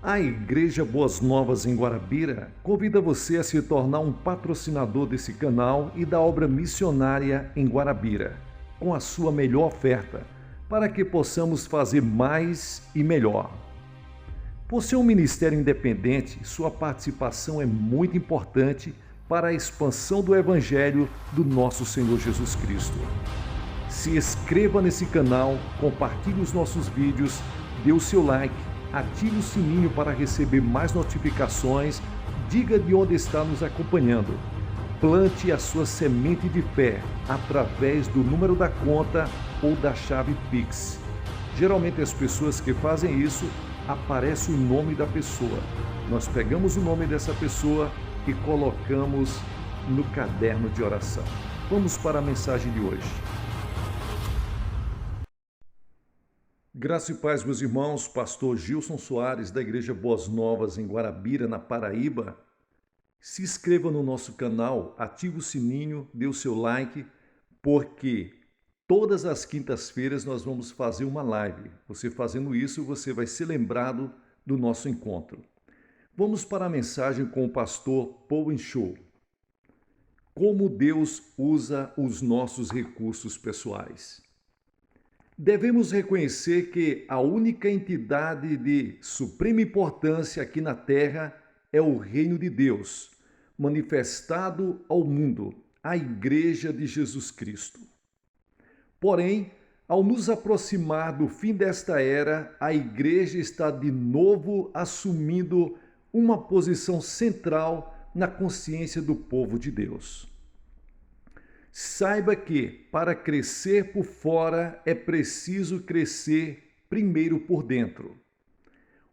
A Igreja Boas Novas em Guarabira convida você a se tornar um patrocinador desse canal e da obra missionária em Guarabira, com a sua melhor oferta, para que possamos fazer mais e melhor. Por ser um ministério independente, sua participação é muito importante para a expansão do Evangelho do nosso Senhor Jesus Cristo. Se inscreva nesse canal, compartilhe os nossos vídeos, dê o seu like, ative o sininho para receber mais notificações, diga de onde está nos acompanhando. Plante a sua semente de fé através do número da conta ou da chave Pix. Geralmente as pessoas que fazem isso, aparece o nome da pessoa. Nós pegamos o nome dessa pessoa e colocamos no caderno de oração. Vamos para a mensagem de hoje. Graça e paz, meus irmãos, pastor Gilson Soares, da Igreja Boas Novas em Guarabira, na Paraíba. Se inscreva no nosso canal, ative o sininho, dê o seu like, porque todas as quintas-feiras nós vamos fazer uma live. Você fazendo isso, você vai ser lembrado do nosso encontro. Vamos para a mensagem com o pastor Paul Enxou. Como Deus usa os nossos recursos pessoais. Devemos reconhecer que a única entidade de suprema importância aqui na Terra é o Reino de Deus, manifestado ao mundo, a Igreja de Jesus Cristo. Porém, ao nos aproximar do fim desta era, a Igreja está de novo assumindo uma posição central na consciência do povo de Deus. Saiba que, para crescer por fora, é preciso crescer primeiro por dentro.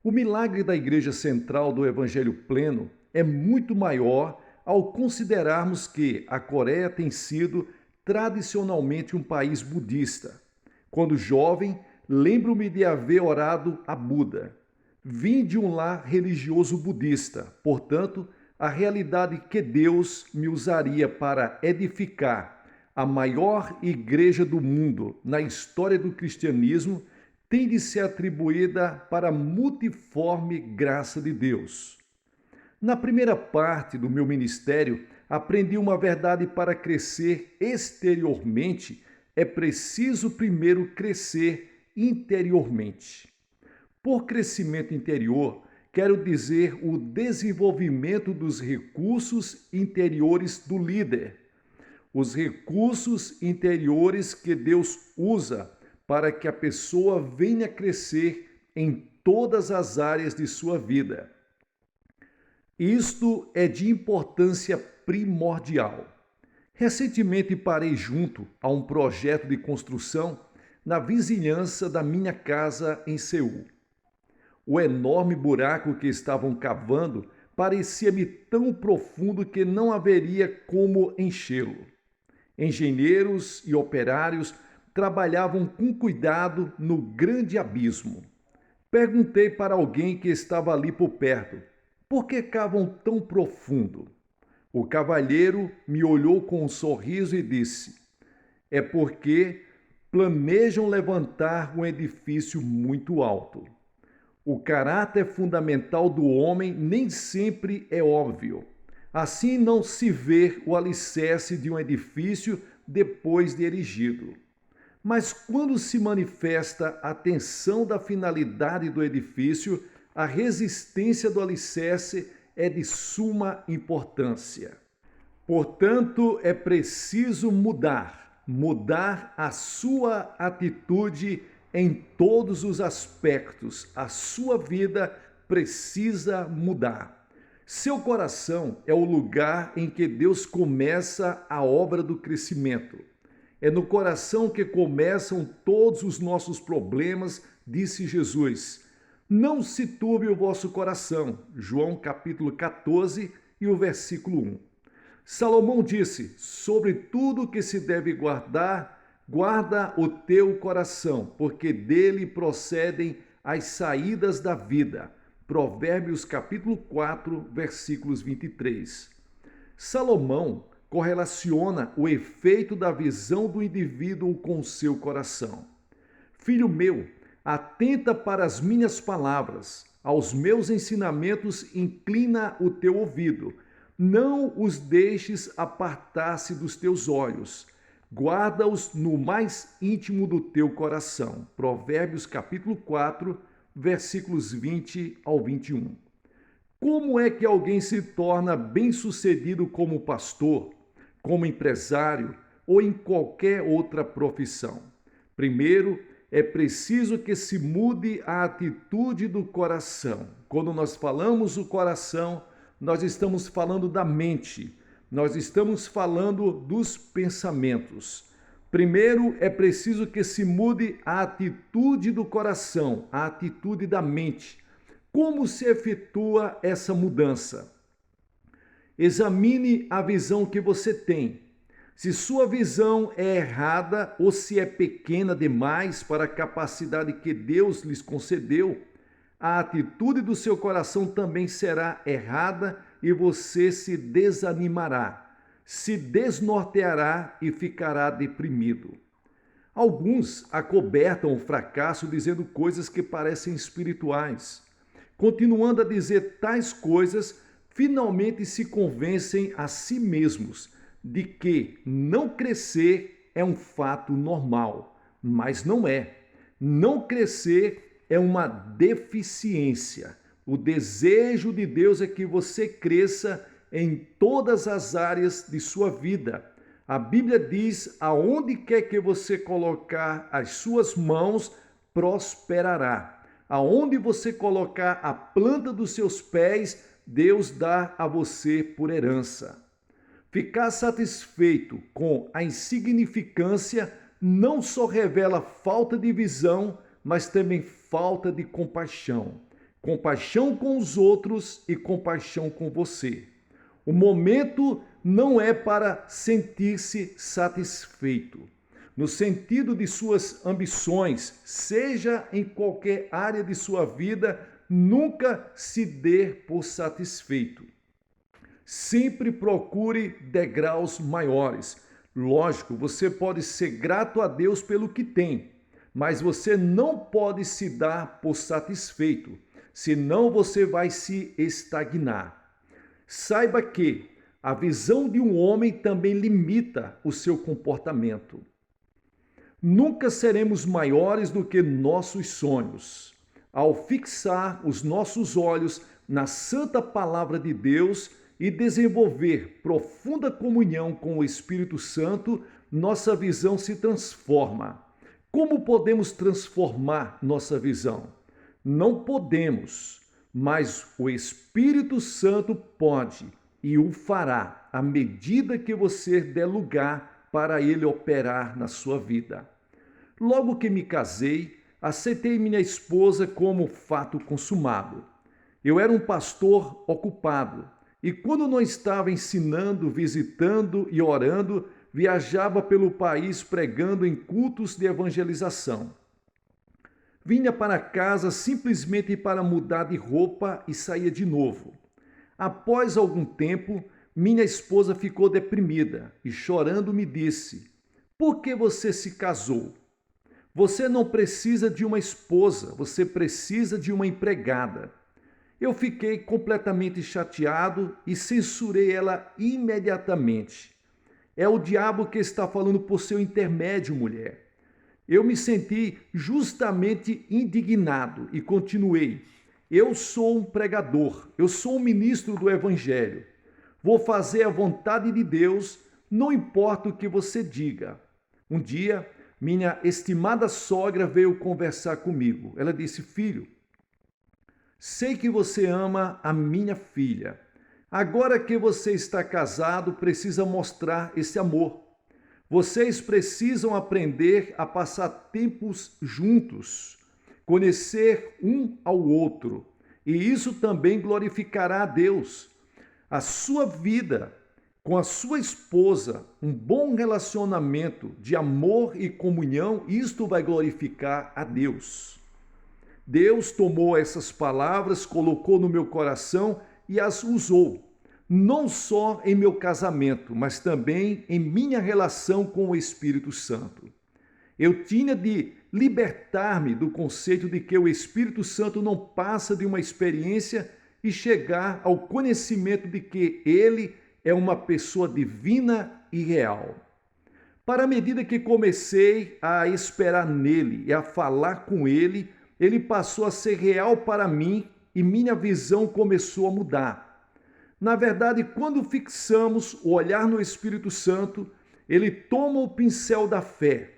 O milagre da Igreja Central do Evangelho Pleno é muito maior ao considerarmos que a Coreia tem sido tradicionalmente um país budista. Quando jovem, lembro-me de haver orado a Buda. Vim de um lar religioso budista, portanto, a realidade que Deus me usaria para edificar a maior igreja do mundo na história do cristianismo tem de ser atribuída para a multiforme graça de Deus. Na primeira parte do meu ministério, aprendi uma verdade: para crescer exteriormente, é preciso primeiro crescer interiormente. Por crescimento interior, quero dizer o desenvolvimento dos recursos interiores do líder. Os recursos interiores que Deus usa para que a pessoa venha crescer em todas as áreas de sua vida. Isto é de importância primordial. Recentemente parei junto a um projeto de construção na vizinhança da minha casa em Seul. O enorme buraco que estavam cavando parecia-me tão profundo que não haveria como enchê-lo. Engenheiros e operários trabalhavam com cuidado no grande abismo. Perguntei para alguém que estava ali por perto: por que cavam tão profundo? O cavalheiro me olhou com um sorriso e disse: é porque planejam levantar um edifício muito alto. O caráter fundamental do homem nem sempre é óbvio. Assim não se vê o alicerce de um edifício depois de erigido. Mas quando se manifesta a tensão da finalidade do edifício, a resistência do alicerce é de suma importância. Portanto, é preciso mudar a sua atitude em todos os aspectos. A sua vida precisa mudar. Seu coração é o lugar em que Deus começa a obra do crescimento. É no coração que começam todos os nossos problemas, disse Jesus. Não se turbe o vosso coração. João capítulo 14 e o versículo 1. Salomão disse: sobre tudo que se deve guardar, guarda o teu coração, porque dele procedem as saídas da vida. Provérbios capítulo 4, versículos 23. Salomão correlaciona o efeito da visão do indivíduo com o seu coração. Filho meu, atenta para as minhas palavras. aos meus ensinamentos inclina o teu ouvido. Não os deixes apartar-se dos teus olhos. Guarda-os no mais íntimo do teu coração. Provérbios capítulo 4, versículos 20 ao 21. Como é que alguém se torna bem-sucedido como pastor, como empresário ou em qualquer outra profissão? Primeiro, é preciso que se mude a atitude do coração. Quando nós falamos o coração, nós estamos falando da mente, nós estamos falando dos pensamentos. Primeiro, é preciso que se mude a atitude do coração, a atitude da mente. Como se efetua essa mudança? Examine a visão que você tem. Se sua visão é errada ou se é pequena demais para a capacidade que Deus lhes concedeu, a atitude do seu coração também será errada e você se desanimará, se desnorteará e ficará deprimido. Alguns acobertam o fracasso dizendo coisas que parecem espirituais. Continuando a dizer tais coisas, finalmente se convencem a si mesmos de que não crescer é um fato normal, mas não é. Não crescer é uma deficiência. O desejo de Deus é que você cresça em todas as áreas de sua vida. A Bíblia diz: aonde quer que você colocar as suas mãos, prosperará. Aonde você colocar a planta dos seus pés, Deus dá a você por herança. Ficar satisfeito com a insignificância não só revela falta de visão, mas também falta de compaixão. Compaixão com os outros e compaixão com você. O momento não é para sentir-se satisfeito. No sentido de suas ambições, seja em qualquer área de sua vida, nunca se dê por satisfeito. Sempre procure degraus maiores. Lógico, você pode ser grato a Deus pelo que tem, mas você não pode se dar por satisfeito, senão você vai se estagnar. Saiba que a visão de um homem também limita o seu comportamento. Nunca seremos maiores do que nossos sonhos. Ao fixar os nossos olhos na santa palavra de Deus e desenvolver profunda comunhão com o Espírito Santo, nossa visão se transforma. Como podemos transformar nossa visão? Não podemos, mas o Espírito Santo pode e o fará à medida que você der lugar para ele operar na sua vida. Logo que me casei, aceitei minha esposa como fato consumado. Eu era um pastor ocupado e quando não estava ensinando, visitando e orando, viajava pelo país pregando em cultos de evangelização. Vinha para casa simplesmente para mudar de roupa e saía de novo. Após algum tempo, minha esposa ficou deprimida e chorando me disse: "Por que você se casou? Você não precisa de uma esposa, você precisa de uma empregada." Eu fiquei completamente chateado e censurei ela imediatamente. "É o diabo que está falando por seu intermédio, mulher." Eu me senti justamente indignado e continuei: "Eu sou um pregador, eu sou um ministro do Evangelho. Vou fazer a vontade de Deus, não importa o que você diga." Um dia, minha estimada sogra veio conversar comigo. Ela disse: "Filho, sei que você ama a minha filha. Agora que você está casado, precisa mostrar esse amor. Vocês precisam aprender a passar tempos juntos, conhecer um ao outro, e isso também glorificará a Deus. A sua vida com a sua esposa, um bom relacionamento de amor e comunhão, isto vai glorificar a Deus." Deus tomou essas palavras, colocou no meu coração e as usou, não só em meu casamento, mas também em minha relação com o Espírito Santo. Eu tinha de libertar-me do conceito de que o Espírito Santo não passa de uma experiência e chegar ao conhecimento de que ele é uma pessoa divina e real. Para a medida que comecei a esperar nele e a falar com ele, ele passou a ser real para mim e minha visão começou a mudar. Na verdade, quando fixamos o olhar no Espírito Santo, ele toma o pincel da fé,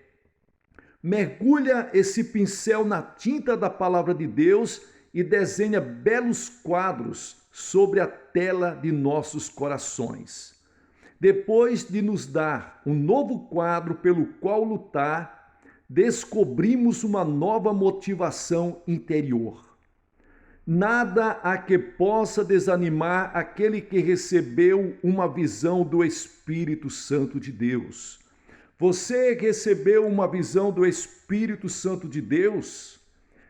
mergulha esse pincel na tinta da palavra de Deus e desenha belos quadros sobre a tela de nossos corações. Depois de nos dar um novo quadro pelo qual lutar, descobrimos uma nova motivação interior. Nada há que possa desanimar aquele que recebeu uma visão do Espírito Santo de Deus. Você recebeu uma visão do Espírito Santo de Deus?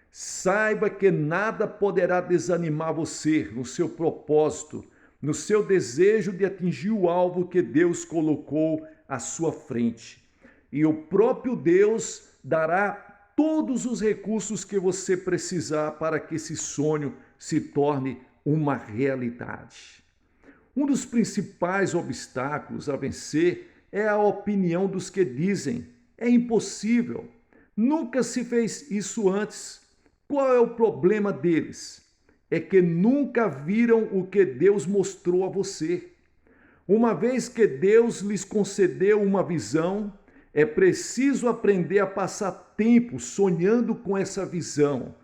Saiba que nada poderá desanimar você no seu propósito, no seu desejo de atingir o alvo que Deus colocou à sua frente. E o próprio Deus dará todos os recursos que você precisar para que esse sonho se torne uma realidade. Um dos principais obstáculos a vencer é a opinião dos que dizem: é impossível, nunca se fez isso antes. Qual é o problema deles? É que nunca viram o que Deus mostrou a você. Uma vez que Deus lhes concedeu uma visão, é preciso aprender a passar tempo sonhando com essa visão,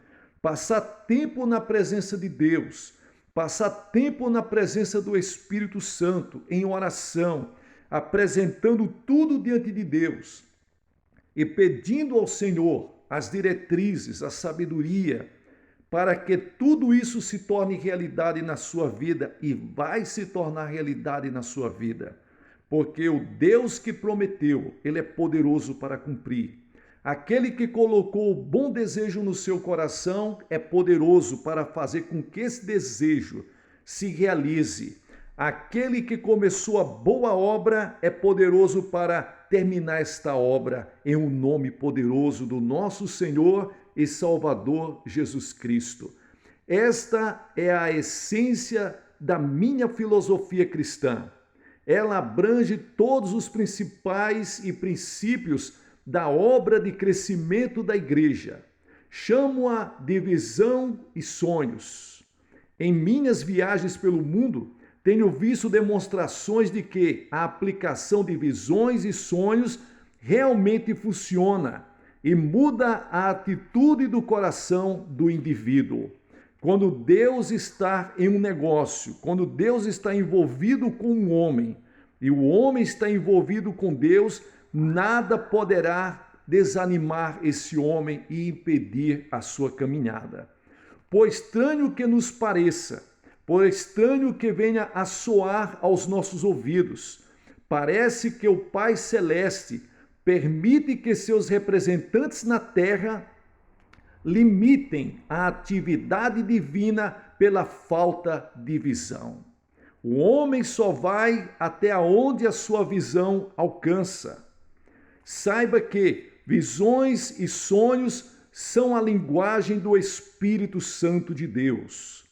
passar tempo na presença de Deus, passar tempo na presença do Espírito Santo, em oração, apresentando tudo diante de Deus e pedindo ao Senhor as diretrizes, a sabedoria, para que tudo isso se torne realidade na sua vida, e vai se tornar realidade na sua vida. Porque o Deus que prometeu, ele é poderoso para cumprir. Aquele que colocou o bom desejo no seu coração é poderoso para fazer com que esse desejo se realize. Aquele que começou a boa obra é poderoso para terminar esta obra em um nome poderoso do nosso Senhor e Salvador Jesus Cristo. Esta é a essência da minha filosofia cristã. Ela abrange todos os principais e princípios da obra de crescimento da igreja. Chamo-a de visão e sonhos. Em minhas viagens pelo mundo, tenho visto demonstrações de que a aplicação de visões e sonhos realmente funciona e muda a atitude do coração do indivíduo. Quando Deus está em um negócio, quando Deus está envolvido com um homem e o homem está envolvido com Deus, nada poderá desanimar esse homem e impedir a sua caminhada. Por estranho que nos pareça, por estranho que venha a soar aos nossos ouvidos, parece que o Pai Celeste permite que seus representantes na terra limitem a atividade divina pela falta de visão. O homem só vai até onde a sua visão alcança. Saiba que visões e sonhos são a linguagem do Espírito Santo de Deus.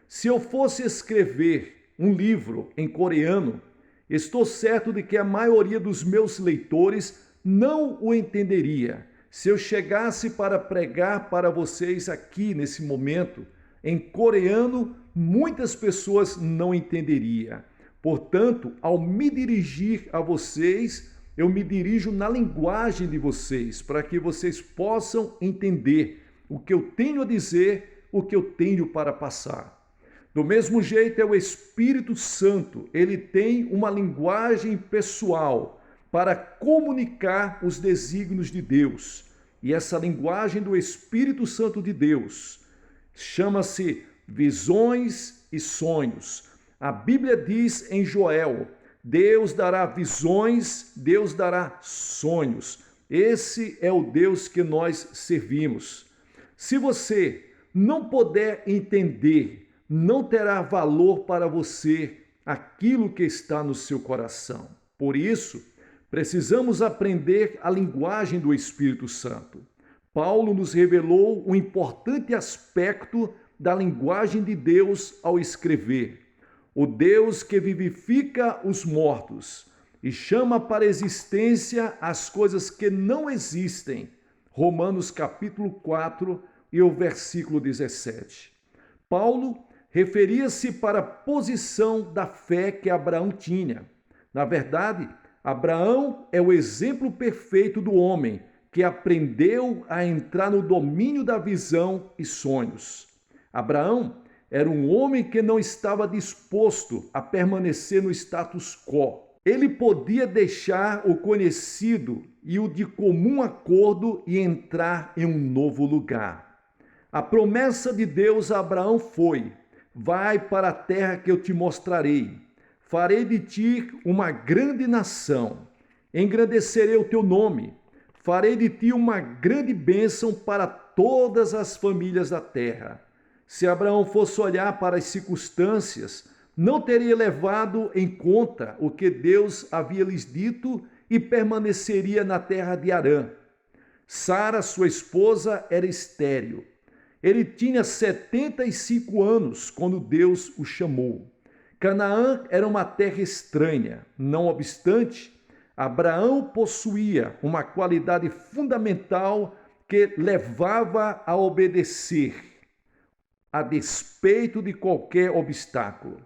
Se eu fosse escrever um livro em coreano, estou certo de que a maioria dos meus leitores não o entenderia. Se eu chegasse para pregar para vocês aqui nesse momento, em coreano, muitas pessoas não entenderiam. Portanto, ao me dirigir a vocês, eu me dirijo na linguagem de vocês, para que vocês possam entender o que eu tenho a dizer, o que eu tenho para passar. Do mesmo jeito é o Espírito Santo, ele tem uma linguagem pessoal para comunicar os desígnios de Deus. E essa linguagem do Espírito Santo de Deus chama-se visões e sonhos. A Bíblia diz em Joel: Deus dará visões, Deus dará sonhos. Esse é o Deus que nós servimos. Se você não puder entender, não terá valor para você aquilo que está no seu coração. Por isso, precisamos aprender a linguagem do Espírito Santo. Paulo nos revelou um importante aspecto da linguagem de Deus ao escrever. O Deus que vivifica os mortos e chama para a existência as coisas que não existem. Romanos capítulo 4 e o versículo 17. Paulo referia-se para a posição da fé que Abraão tinha. Na verdade, Abraão é o exemplo perfeito do homem que aprendeu a entrar no domínio da visão e sonhos. Abraão era um homem que não estava disposto a permanecer no status quo. Ele podia deixar o conhecido e o de comum acordo e entrar em um novo lugar. A promessa de Deus a Abraão foi: vai para a terra que eu te mostrarei. Farei de ti uma grande nação. Engrandecerei o teu nome. Farei de ti uma grande bênção para todas as famílias da terra. Se Abraão fosse olhar para as circunstâncias, não teria levado em conta o que Deus havia lhes dito e permaneceria na terra de Harã. Sara, sua esposa, era estéril. Ele tinha 75 anos quando Deus o chamou. Canaã era uma terra estranha. Não obstante, Abraão possuía uma qualidade fundamental que levava a obedecer, a despeito de qualquer obstáculo.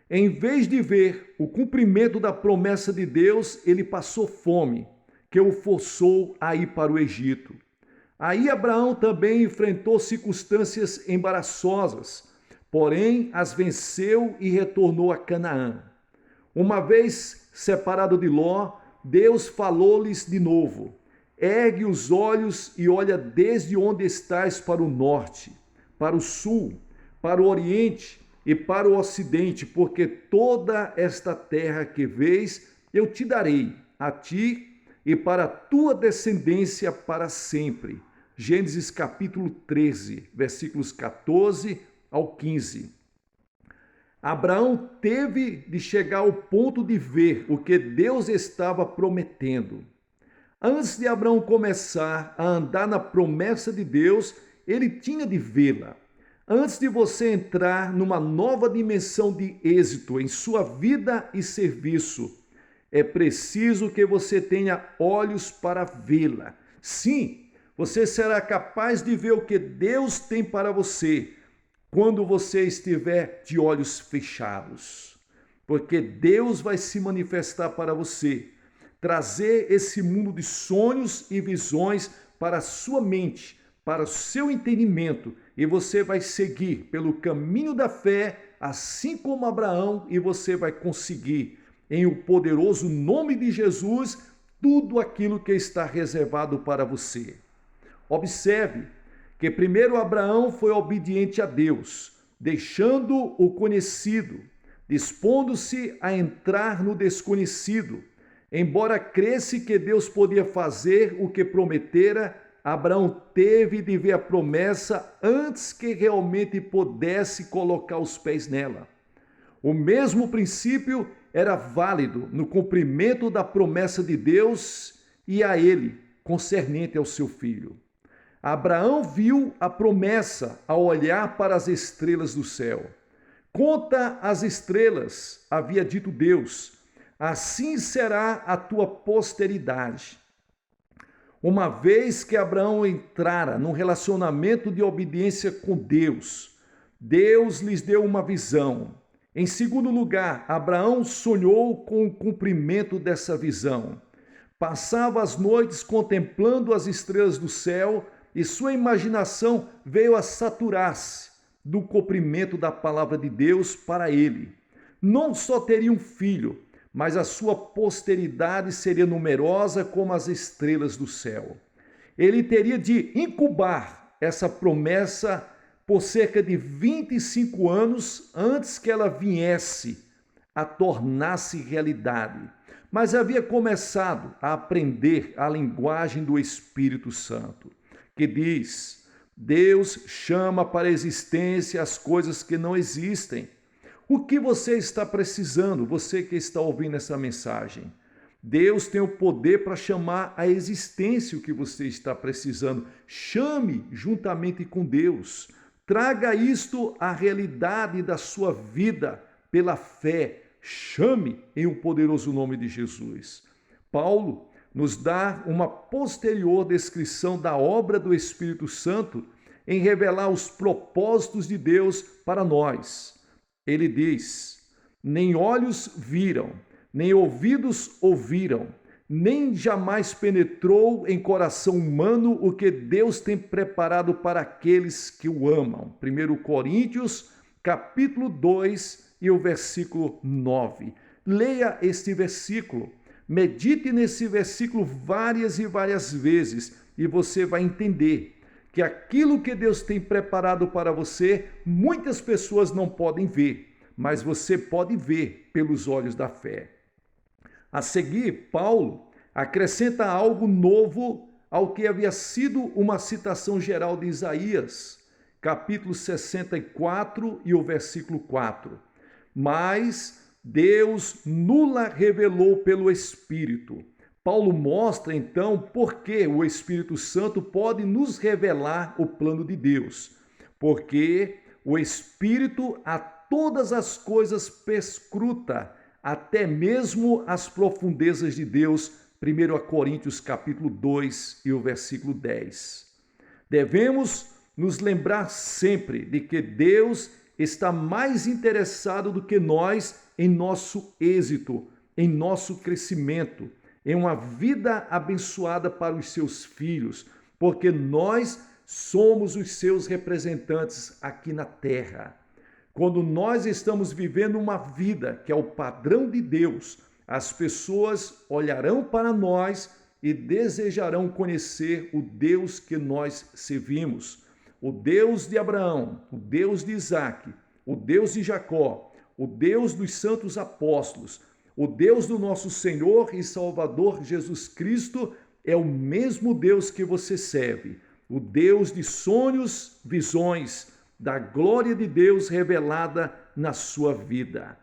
Em vez de ver o cumprimento da promessa de Deus, ele passou fome, que o forçou a ir para o Egito. Aí Abraão também enfrentou circunstâncias embaraçosas, porém as venceu e retornou a Canaã. Uma vez separado de Ló, Deus falou-lhes de novo: ergue os olhos e olha desde onde estás para o norte, para o sul, para o oriente e para o ocidente, porque toda esta terra que vês eu te darei, a ti e para a tua descendência para sempre. Gênesis capítulo 13, versículos 14 ao 15. Abraão teve de chegar ao ponto de ver o que Deus estava prometendo. Antes de Abraão começar a andar na promessa de Deus, ele tinha de vê-la. Antes de você entrar numa nova dimensão de êxito em sua vida e serviço, é preciso que você tenha olhos para vê-la. Sim, você será capaz de ver o que Deus tem para você quando você estiver de olhos fechados. Porque Deus vai se manifestar para você, trazer esse mundo de sonhos e visões para a sua mente, para o seu entendimento, e você vai seguir pelo caminho da fé, assim como Abraão, e você vai conseguir, em o poderoso nome de Jesus, tudo aquilo que está reservado para você. Observe que primeiro Abraão foi obediente a Deus, deixando o conhecido, dispondo-se a entrar no desconhecido. Embora cresce que Deus podia fazer o que prometera, Abraão teve de ver a promessa antes que realmente pudesse colocar os pés nela. O mesmo princípio era válido no cumprimento da promessa de Deus e a ele, concernente ao seu filho. Abraão viu a promessa ao olhar para as estrelas do céu. Conta as estrelas, havia dito Deus, assim será a tua posteridade. Uma vez que Abraão entrara num relacionamento de obediência com Deus, Deus lhes deu uma visão. Em segundo lugar, Abraão sonhou com o cumprimento dessa visão. Passava as noites contemplando as estrelas do céu e sua imaginação veio a saturar-se do cumprimento da palavra de Deus para ele. Não só teria um filho, mas a sua posteridade seria numerosa como as estrelas do céu. Ele teria de incubar essa promessa por cerca de 25 anos antes que ela viesse a tornar-se realidade. Mas havia começado a aprender a linguagem do Espírito Santo, que diz: Deus chama para a existência as coisas que não existem. O que você está precisando, você que está ouvindo essa mensagem? Deus tem o poder para chamar à existência o que você está precisando. Chame juntamente com Deus. Traga isto à realidade da sua vida pela fé. Chame em um poderoso nome de Jesus. Paulo nos dá uma posterior descrição da obra do Espírito Santo em revelar os propósitos de Deus para nós. Ele diz: nem olhos viram, nem ouvidos ouviram, nem jamais penetrou em coração humano o que Deus tem preparado para aqueles que o amam. 1 Coríntios, capítulo 2 e o versículo 9. Leia este versículo, medite nesse versículo várias e várias vezes e você vai entender que aquilo que Deus tem preparado para você, muitas pessoas não podem ver, mas você pode ver pelos olhos da fé. A seguir, Paulo acrescenta algo novo ao que havia sido uma citação geral de Isaías, capítulo 64 e o versículo 4. Mas Deus nula revelou pelo Espírito. Paulo mostra então por que o Espírito Santo pode nos revelar o plano de Deus. Porque o Espírito a todas as coisas perscruta, até mesmo as profundezas de Deus. 1 Coríntios capítulo 2 e o versículo 10. Devemos nos lembrar sempre de que Deus está mais interessado do que nós em nosso êxito, em nosso crescimento, em uma vida abençoada para os seus filhos, porque nós somos os seus representantes aqui na terra. Quando nós estamos vivendo uma vida que é o padrão de Deus, as pessoas olharão para nós e desejarão conhecer o Deus que nós servimos. O Deus de Abraão, o Deus de Isaque, o Deus de Jacó, o Deus dos santos apóstolos, o Deus do nosso Senhor e Salvador Jesus Cristo é o mesmo Deus que você serve. O Deus de sonhos, visões, da glória de Deus revelada na sua vida.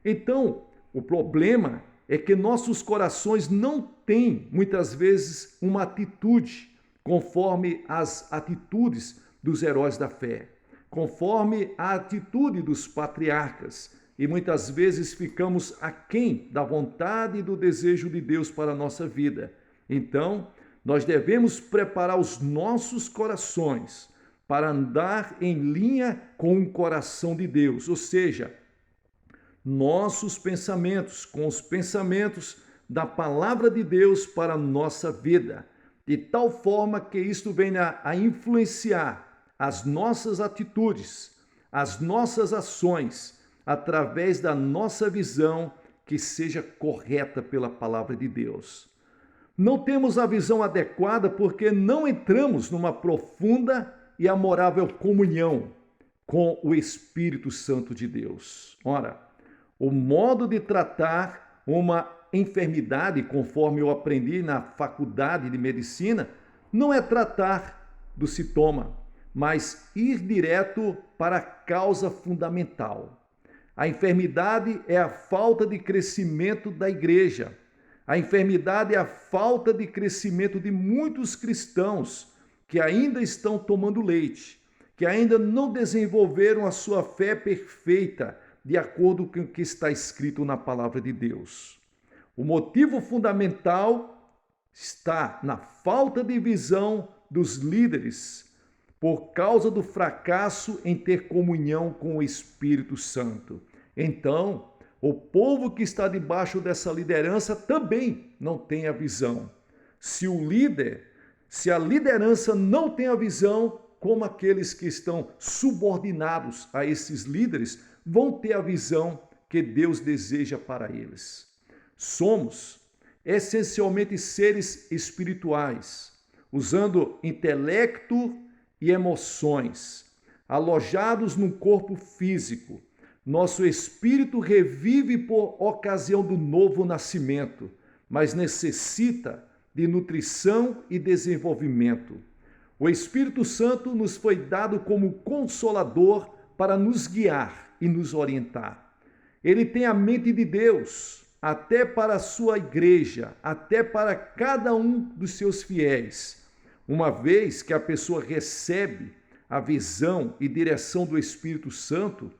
Então, o problema é que nossos corações não têm, muitas vezes, uma atitude conforme as atitudes dos heróis da fé, conforme a atitude dos patriarcas, e muitas vezes ficamos aquém da vontade e do desejo de Deus para a nossa vida. Então, nós devemos preparar os nossos corações para andar em linha com o coração de Deus, ou seja, nossos pensamentos com os pensamentos da palavra de Deus para a nossa vida, de tal forma que isto venha a influenciar as nossas atitudes, as nossas ações, através da nossa visão que seja correta pela palavra de Deus. Não temos a visão adequada porque não entramos numa profunda e amorável comunhão com o Espírito Santo de Deus. Ora, o modo de tratar uma enfermidade, conforme eu aprendi na faculdade de medicina, não é tratar do sintoma, mas ir direto para a causa fundamental. A enfermidade é a falta de crescimento da igreja. A enfermidade é a falta de crescimento de muitos cristãos que ainda estão tomando leite, que ainda não desenvolveram a sua fé perfeita, de acordo com o que está escrito na palavra de Deus. O motivo fundamental está na falta de visão dos líderes, por causa do fracasso em ter comunhão com o Espírito Santo. Então, o povo que está debaixo dessa liderança também não tem a visão. Se a liderança não tem a visão, como aqueles que estão subordinados a esses líderes vão ter a visão que Deus deseja para eles. Somos essencialmente seres espirituais, usando intelecto e emoções, alojados num corpo físico. Nosso espírito revive por ocasião do novo nascimento, mas necessita de nutrição e desenvolvimento. O Espírito Santo nos foi dado como consolador para nos guiar e nos orientar. Ele tem a mente de Deus, até para a sua igreja, até para cada um dos seus fiéis. Uma vez que a pessoa recebe a visão e direção do Espírito Santo,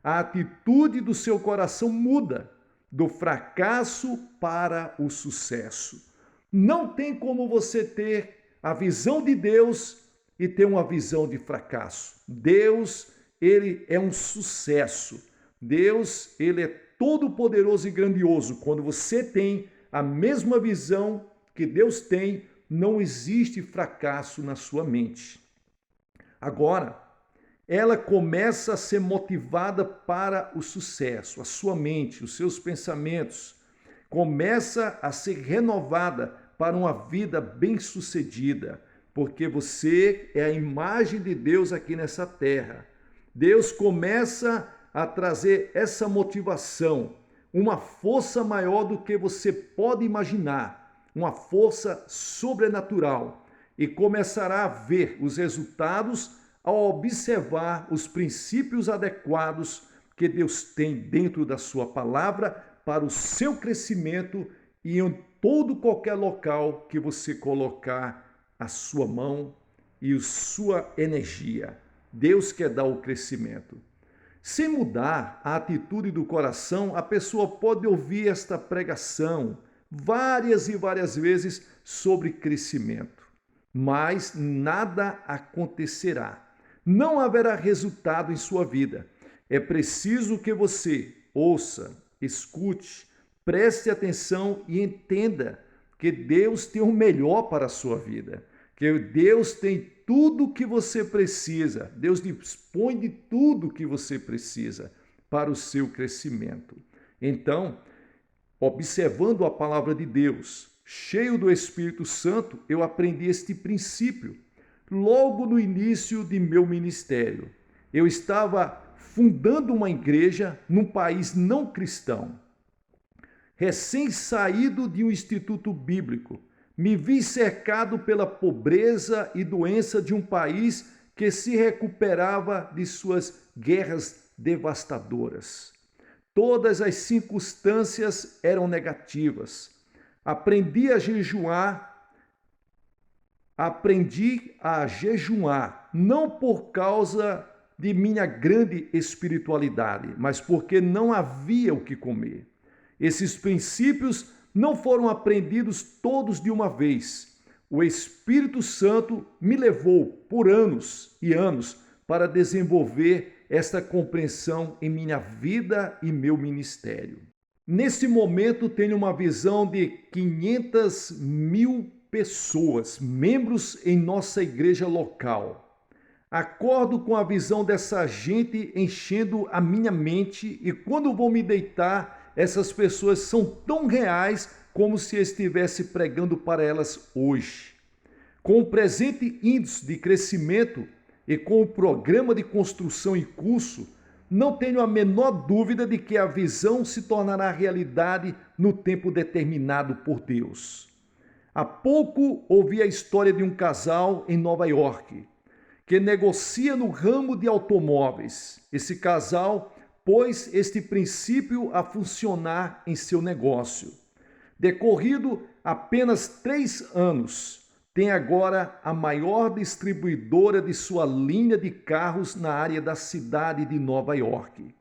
a atitude do seu coração muda do fracasso para o sucesso. Não tem como você ter a visão de Deus e ter uma visão de fracasso. Deus, ele é um sucesso. Deus, ele é todo poderoso e grandioso. Quando você tem a mesma visão que Deus tem, não existe fracasso na sua mente. Agora, ela começa a ser motivada para o sucesso. A sua mente, os seus pensamentos, começa a ser renovada para uma vida bem-sucedida, porque você é a imagem de Deus aqui nessa terra. Deus começa a trazer essa motivação, uma força maior do que você pode imaginar, uma força sobrenatural, e começará a ver os resultados ao observar os princípios adequados que Deus tem dentro da sua palavra para o seu crescimento e em todo qualquer local que você colocar a sua mão e a sua energia. Deus quer dar o crescimento. Sem mudar a atitude do coração, a pessoa pode ouvir esta pregação várias e várias vezes sobre crescimento, mas nada acontecerá. Não haverá resultado em sua vida. É preciso que você ouça, escute, preste atenção e entenda que Deus tem o melhor para a sua vida, que Deus tem tudo o que você precisa. Deus dispõe de tudo o que você precisa para o seu crescimento. Então, observando a palavra de Deus, cheio do Espírito Santo, eu aprendi este princípio. Logo no início de meu ministério, eu estava fundando uma igreja num país não cristão. Recém-saído de um instituto bíblico, me vi cercado pela pobreza e doença de um país que se recuperava de suas guerras devastadoras. Todas as circunstâncias eram negativas. Aprendi a jejuar, não por causa de minha grande espiritualidade, mas porque não havia o que comer. Esses princípios não foram aprendidos todos de uma vez. O Espírito Santo me levou por anos e anos para desenvolver esta compreensão em minha vida e meu ministério. Nesse momento, tenho uma visão de 500.000 pessoas, membros em nossa igreja local. Acordo com a visão dessa gente enchendo a minha mente e quando vou me deitar, essas pessoas são tão reais como se estivesse pregando para elas hoje. Com o presente índice de crescimento e com o programa de construção em curso, não tenho a menor dúvida de que a visão se tornará realidade no tempo determinado por Deus. Há pouco ouvi a história de um casal em Nova York, que negocia no ramo de automóveis. Esse casal pôs este princípio a funcionar em seu negócio. Decorrido apenas 3 anos, tem agora a maior distribuidora de sua linha de carros na área da cidade de Nova York.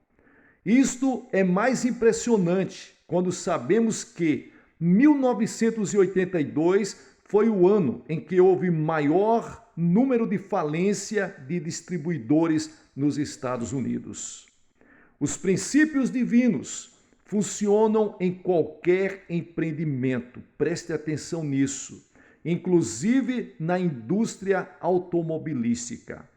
Isto é mais impressionante quando sabemos que 1982 foi o ano em que houve maior número de falência de distribuidores nos Estados Unidos. Os princípios divinos funcionam em qualquer empreendimento, preste atenção nisso, inclusive na indústria automobilística.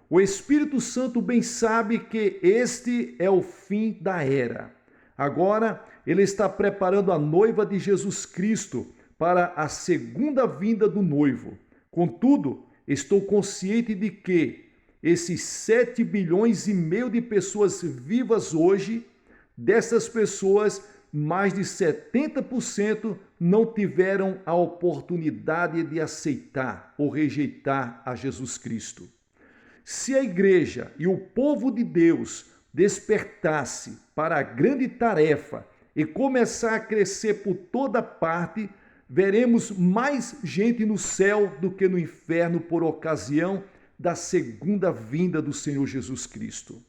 O Espírito Santo bem sabe que este é o fim da era. Agora, ele está preparando a noiva de Jesus Cristo para a segunda vinda do noivo. Contudo, estou consciente de que esses 7,5 bilhões de pessoas vivas hoje, dessas pessoas, mais de 70% não tiveram a oportunidade de aceitar ou rejeitar a Jesus Cristo. Se a igreja e o povo de Deus despertasse para a grande tarefa e começar a crescer por toda parte, veremos mais gente no céu do que no inferno por ocasião da segunda vinda do Senhor Jesus Cristo.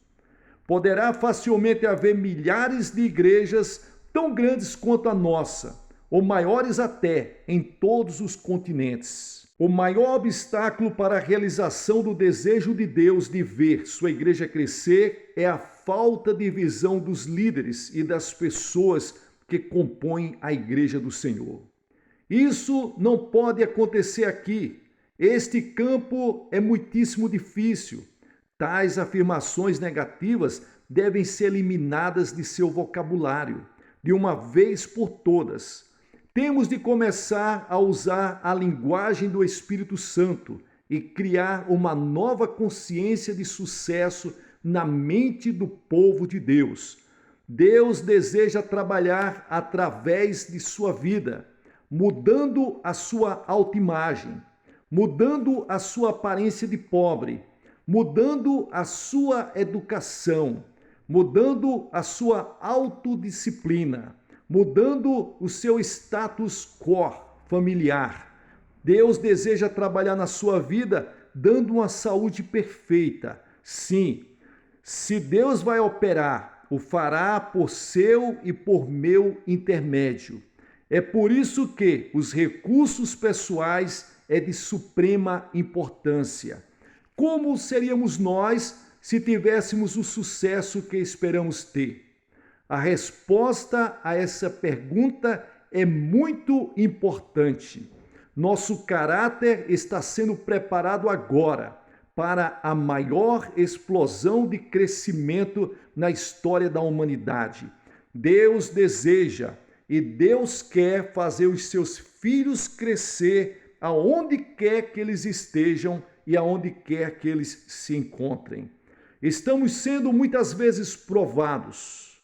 Poderá facilmente haver milhares de igrejas tão grandes quanto a nossa, ou maiores até, em todos os continentes. O maior obstáculo para a realização do desejo de Deus de ver sua igreja crescer é a falta de visão dos líderes e das pessoas que compõem a igreja do Senhor. Isso não pode acontecer aqui. Este campo é muitíssimo difícil. Tais afirmações negativas devem ser eliminadas de seu vocabulário, de uma vez por todas. Temos de começar a usar a linguagem do Espírito Santo e criar uma nova consciência de sucesso na mente do povo de Deus. Deus deseja trabalhar através de sua vida, mudando a sua autoimagem, mudando a sua aparência de pobre, mudando a sua educação, mudando a sua autodisciplina, mudando o seu status quo familiar. Deus deseja trabalhar na sua vida dando uma saúde perfeita. Sim, se Deus vai operar, o fará por seu e por meu intermédio. É por isso que os recursos pessoais é de suprema importância. Como seríamos nós se tivéssemos o sucesso que esperamos ter? A resposta a essa pergunta é muito importante. Nosso caráter está sendo preparado agora para a maior explosão de crescimento na história da humanidade. Deus deseja e Deus quer fazer os seus filhos crescer aonde quer que eles estejam e aonde quer que eles se encontrem. Estamos sendo muitas vezes provados.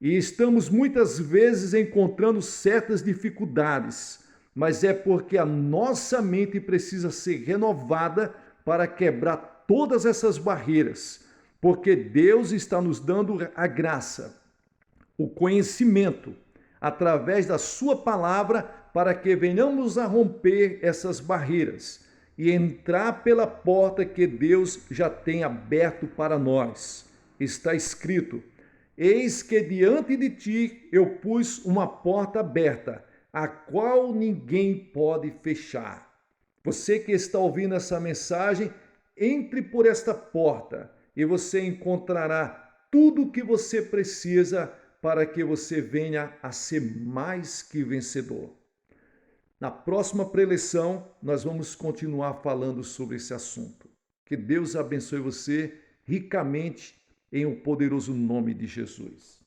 E estamos muitas vezes encontrando certas dificuldades, mas é porque a nossa mente precisa ser renovada para quebrar todas essas barreiras, porque Deus está nos dando a graça, o conhecimento, através da sua palavra, para que venhamos a romper essas barreiras e entrar pela porta que Deus já tem aberto para nós. Está escrito: eis que diante de ti eu pus uma porta aberta, a qual ninguém pode fechar. Você que está ouvindo essa mensagem, entre por esta porta e você encontrará tudo o que você precisa para que você venha a ser mais que vencedor. Na próxima preleção, nós vamos continuar falando sobre esse assunto. Que Deus abençoe você ricamente em o poderoso nome de Jesus.